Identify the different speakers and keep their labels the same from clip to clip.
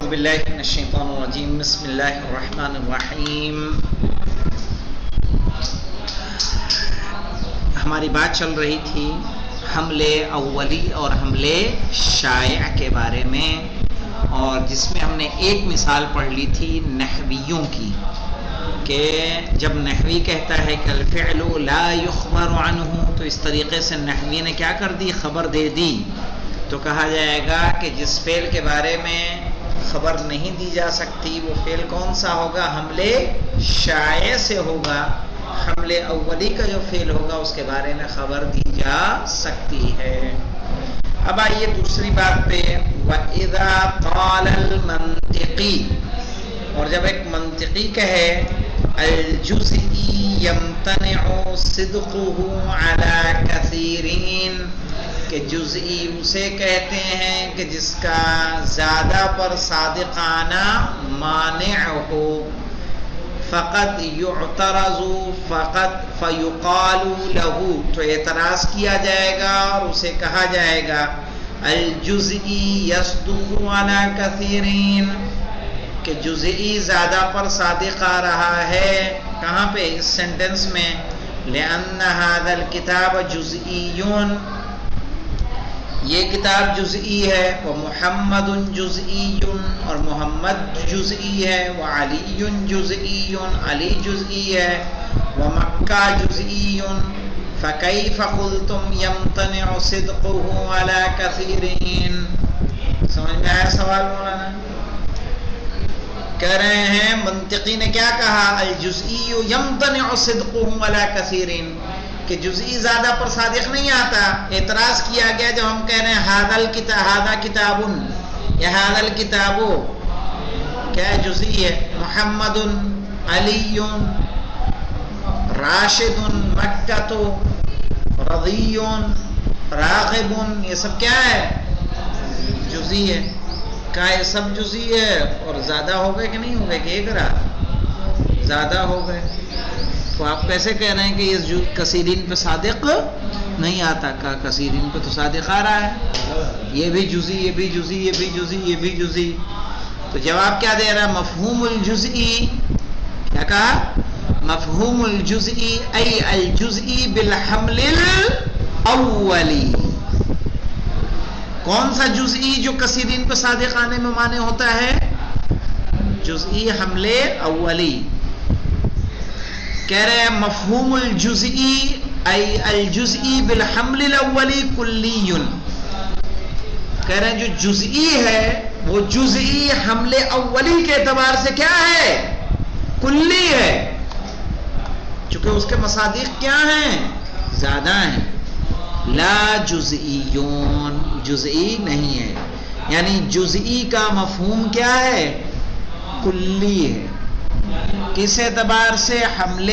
Speaker 1: باللہ من الشیطان الرجیم بسم اللہ الرحمن الرحیم. ہماری بات چل رہی تھی حمل اولی اور حمل شائع کے بارے میں، اور جس میں ہم نے ایک مثال پڑھ لی تھی نحویوں کی، کہ جب نحوی کہتا ہے کہ الفعل لا یخبر عنہ، تو اس طریقے سے نحوی نے کیا کر دی؟ خبر دے دی. تو کہا جائے گا کہ جس فعل کے بارے میں خبر نہیں دی جا سکتی وہ فعل کون سا ہوگا؟ حمل شائع سے ہوگا. حمل اولی کا جو فعل ہوگا اس کے بارے میں خبر دی جا سکتی ہے. اب آئیے دوسری بات پہ، وَإِذَا قَالَ الْمَنْطِقِي، اور جب ایک منطقی کہے الجزئی یمتنع صدقه علی کثیرین، کہ جزئی اسے کہتے ہیں کہ جس کا زیادہ پر صادقانہ مانع ہو. فقط یعترض فقط فیقال له، تو اعتراض کیا جائے گا اور اسے کہا جائے گا الجزئی یصدق علی کثیرین، کہ جزئی زیادہ پر صادق آ رہا ہے. کہاں پہ؟ اس سینٹنس میں. لأن هذا الكتاب جزئی، یہ کتاب جزئی ہے. ومحمد جزئی، اور محمد جزئی ہے. وعلی جزئی، علی جزئی ہے. ومکہ جزئی، فکیف قلتم یمتنع صدقه علی کثیرین. سمجھ میں آیا سوال مولانا؟ کہہ رہے ہیں منطقی نے کیا کہا؟ الجزئی یمتنع صدقه علی کثیرین، کہ جزئی زیادہ پر صادق نہیں آتا. اعتراض کیا گیا جب ہم کہہ رہے ہیں ہذا کتاب، یا هذا الکتاب کیا جزئی ہے. محمد، علی، راشد، مکہ، رضی، راغب، یہ سب کیا ہے؟ جزئی ہے. کہا یہ سب جزئی ہے، اور زیادہ ہو گئے کہ نہیں ہو گئے؟ کہ ایک رہا زیادہ ہو گئے. تو آپ کیسے کہہ رہے ہیں کہ یہ کثیرین پہ صادق نہیں آتا؟ کہا کثیرین پہ تو صادق آ رہا ہے. یہ بھی جزئی، یہ بھی جزئی، یہ بھی جزئی، یہ بھی جزئی. تو جواب کیا دے رہا؟ مفہوم الجزئی. کیا کہا؟ مفہوم الجزئی ای الجزئی بالحمل الاولی. کون سا جزئی جو کثیرین پہ صادق آنے میں مانع ہوتا ہے؟ جزئی حمل اولی. کہہ رہے ہیں مفہوم الجزئی ای الجزئی بالحمل الاولی کلی. کہہ رہے ہیں جو جزئی ہے وہ جزئی حمل اولی کے اعتبار سے کیا ہے؟ کلی ہے، چونکہ اس کے مصادیق کیا ہیں؟ زیادہ ہیں. لا جزئیون، جزئی نہیں ہے. یعنی جزئی کا مفہوم کیا ہے؟ کلی ہے. کس اعتبار سے؟ حمل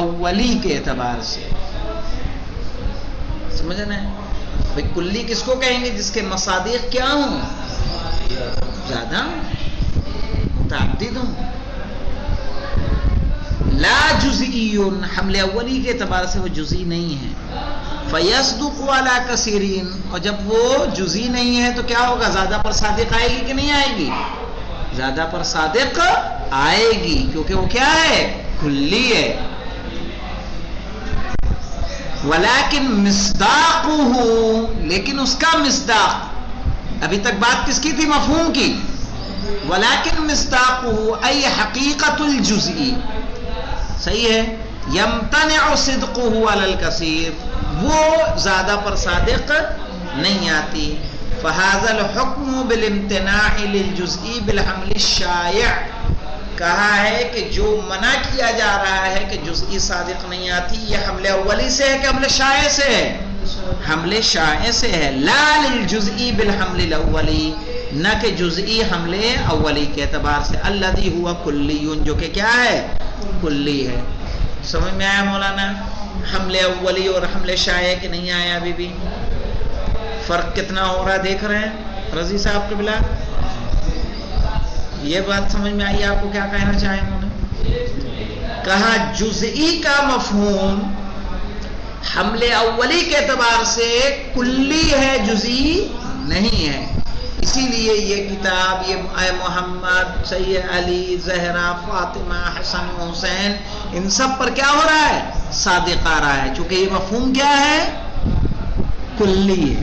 Speaker 1: اولی کے اعتبار سے. سمجھ رہے ہیں بھائی؟ کلی کس کو کہیں گے؟ جس کے مصادیق کیا ہوں؟ زیادہ متعدد ہوں. لا جزئیون، حمل اولی کے اعتبار سے وہ جزئی نہیں ہے. فیصدق علی کثیرین، اور جب وہ جزئی نہیں ہے تو کیا ہوگا؟ زیادہ پر صادق آئے گی کہ نہیں آئے گی؟ زیادہ پر صادق آئے گی، کیونکہ وہ کیا ہے؟ کلی ہے. ولیکن مصداقہ، لیکن اس کا مصداق، ابھی تک بات کس کی تھی؟ مفہوم کی. ولیکن مصداقہ ای حقیقت الجزئی، صحیح ہے. یمتنع صدقہ علی الکثیر، وہ زیادہ پر صادق نہیں آتی. فہذا الحکم بالامتناع للجزئی بالحمل الشائع، کہا ہے کہ جو منع کیا جا رہا ہے کہ جزئی صادق نہیں آتی، یہ حمل اولی سے ہے کہ حمل شائع سے ہے؟ حمل شائع سے ہے. لا للجزئی بالحمل الاولی، نہ کہ جزئی حمل اولی کے اعتبار سے. الذی ہوا کلی، جو کہ کیا ہے؟ کلی ہے. سمجھ میں آیا مولانا؟ حمل اولی اور حمل شائع کہ نہیں آیا؟ ابھی بھی فرق کتنا ہو رہا دیکھ رہے ہیں رضی صاحب کے بلا؟ یہ بات سمجھ میں آئی آپ کو؟ کیا کہنا چاہیں انہوں نے؟ کہا جزئی کا مفہوم حمل اولی کے اعتبار سے کلی ہے، جزئی نہیں ہے. اسی لیے یہ کتاب، یہ اے محمد، سید علی، زہرا، فاطمہ، حسن، حسین، ان سب پر کیا ہو رہا ہے؟ صادق آ رہا ہے، چونکہ یہ مفہوم کیا ہے؟ کلی ہے۔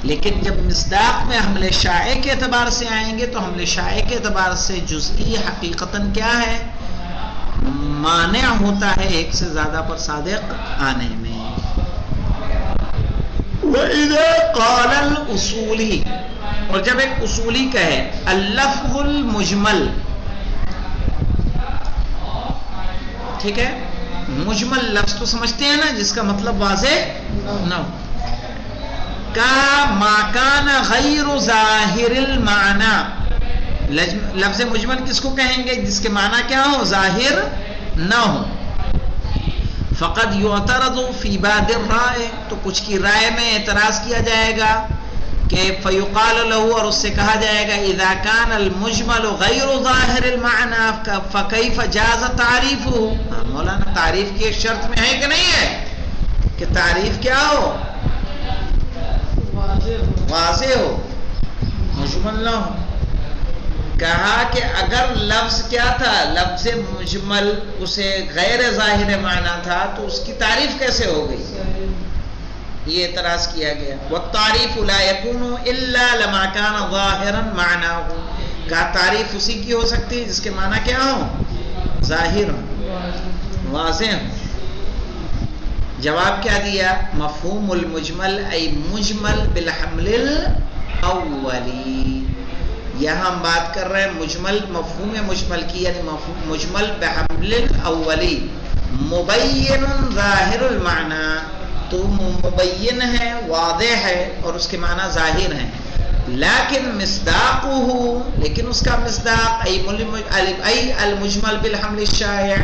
Speaker 1: لیکن جب مصداق میں حمل شائع کے اعتبار سے آئیں گے تو حمل شائع کے اعتبار سے جزئی حقیقتاً کیا ہے؟ مانع ہوتا ہے ایک سے زیادہ پر صادق آنے میں۔ وَإِذَا قَالَ الْأُصُولِي، اور جب ایک اصولی کہے اللفظ المجمل، ٹھیک ہے، مجمل لفظ تو سمجھتے ہیں نا، جس کا مطلب واضح نہ ہو، کا ما کان غیر ظاہر المعنی، لفظ مجمل کس کو کہیں گے؟ جس کے معنی کیا ہو؟ ظاہر نہ ہو۔ فقد یعترض فی بعض الرائے، تو کچھ کی رائے میں اعتراض کیا جائے گا کہ فیقال له، اور اس سے کہا جائے گا اذا کان المجمل غیر ظاہر المعنی فکیف جاز تعریفہ۔ مولانا تعریف کی ایک شرط میں ہے کہ نہیں ہے کہ تعریف کیا ہو؟ واضح ہو، مجمل نہ ہو۔ کہا کہ اگر لفظ کیا تھا؟ لفظ مجمل اسے غیر ظاہر معنی تھا تو اس کی تعریف کیسے ہو گئی؟ یہ اعتراض کیا گیا۔ والتعریف لا يكون الا لما كان ظاہرا معناه، کہا تعریف اسی کی ہو سکتی ہے جس کے معنی کیا ہو؟ ظاہر ہو، واضح ہو۔ جواب کیا دیا؟ مفہوم المجمل ای مجمل بالحمل الاولی، یہاں ہم بات کر رہے ہیں مجمل، مفہوم مجمل کی، یعنی مجمل بحمل الاولی، مبین ظاہر المعنی، تو مبین ہے، واضح ہے، اور اس کے معنی ظاہر ہیں، لیکن مصداقہ، لیکن اس کا مصداق ای المجمل بالحمل الشائع،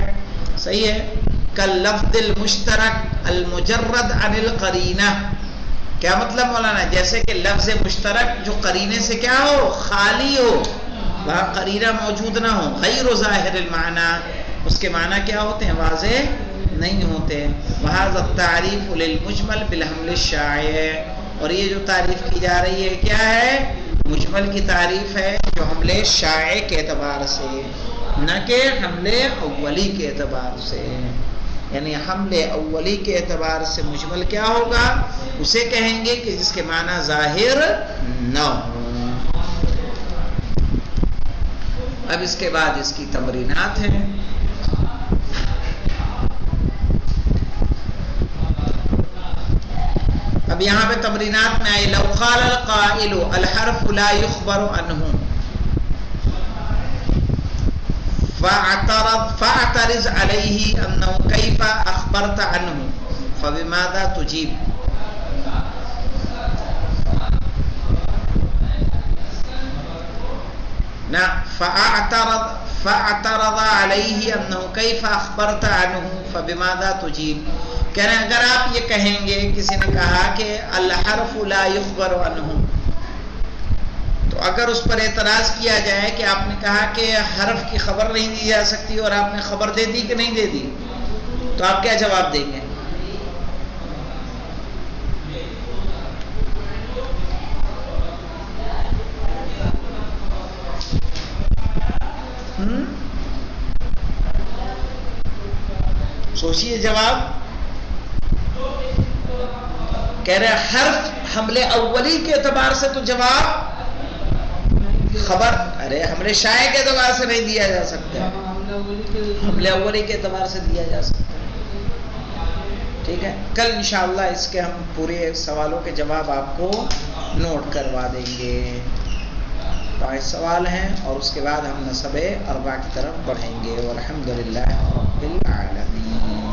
Speaker 1: صحیح ہے، کاللفظ المشترک المجرد عن القرینہ۔ کیا مطلب مولانا؟ جیسے کہ لفظ مشترک جو قرینے سے کیا ہو؟ خالی ہو، وہاں قرینہ موجود نہ ہو، غیر ظاہر المعنی، اس کے معنی کیا ہوتے ہیں؟ واضح نہیں ہوتے۔ وہذا التعریف للمجمل بالحمل الشائع، اور یہ جو تعریف کی جا رہی ہے کیا ہے؟ مجمل کی تعریف ہے جو حمل شائع کے اعتبار سے، نہ کہ حمل اولی کے اعتبار سے، یعنی حمل اولی کے اعتبار سے مجمل کیا ہوگا؟ اسے کہیں گے کہ جس کے معنی ظاہر نہ ہو۔ اب اس کے بعد اس کی تمرینات ہیں۔ اب یہاں پہ تمرینات میں آئی، لو قال القائل الحرف لا يخبر عنه فاعترض علیہ انہ کیف اخبرت عنہ فبماذا تجیب۔ فاعترض علیہ انہ کیف اخبرت عنہ فبماذا تجیب، کہہ رہے ہیں اگر آپ یہ کہیں گے، کسی نے کہا کہ الحرف لا یخبر عنہ، تو اگر اس پر اعتراض کیا جائے کہ آپ نے کہا کہ حرف کی خبر نہیں دی جا سکتی اور آپ نے خبر دے دی کہ نہیں دے دی، تو آپ کیا جواب دیں گے؟ سوچئے جواب۔ کہہ رہے حرف حمل اولی کے اعتبار سے تو جواب خبر، ارے حمل شائع کے اعتبار سے نہیں دیا جا سکتا، حمل اولی کے اعتبار سے دیا جا سکتا ہے۔ ٹھیک ہے، کل انشاءاللہ اس کے ہم پورے سوالوں کے جواب آپ کو نوٹ کروا دیں گے۔ 5 سوال ہیں اور اس کے بعد ہم نسب اربع کی طرف بڑھیں گے۔ والحمدللہ رب العالمین۔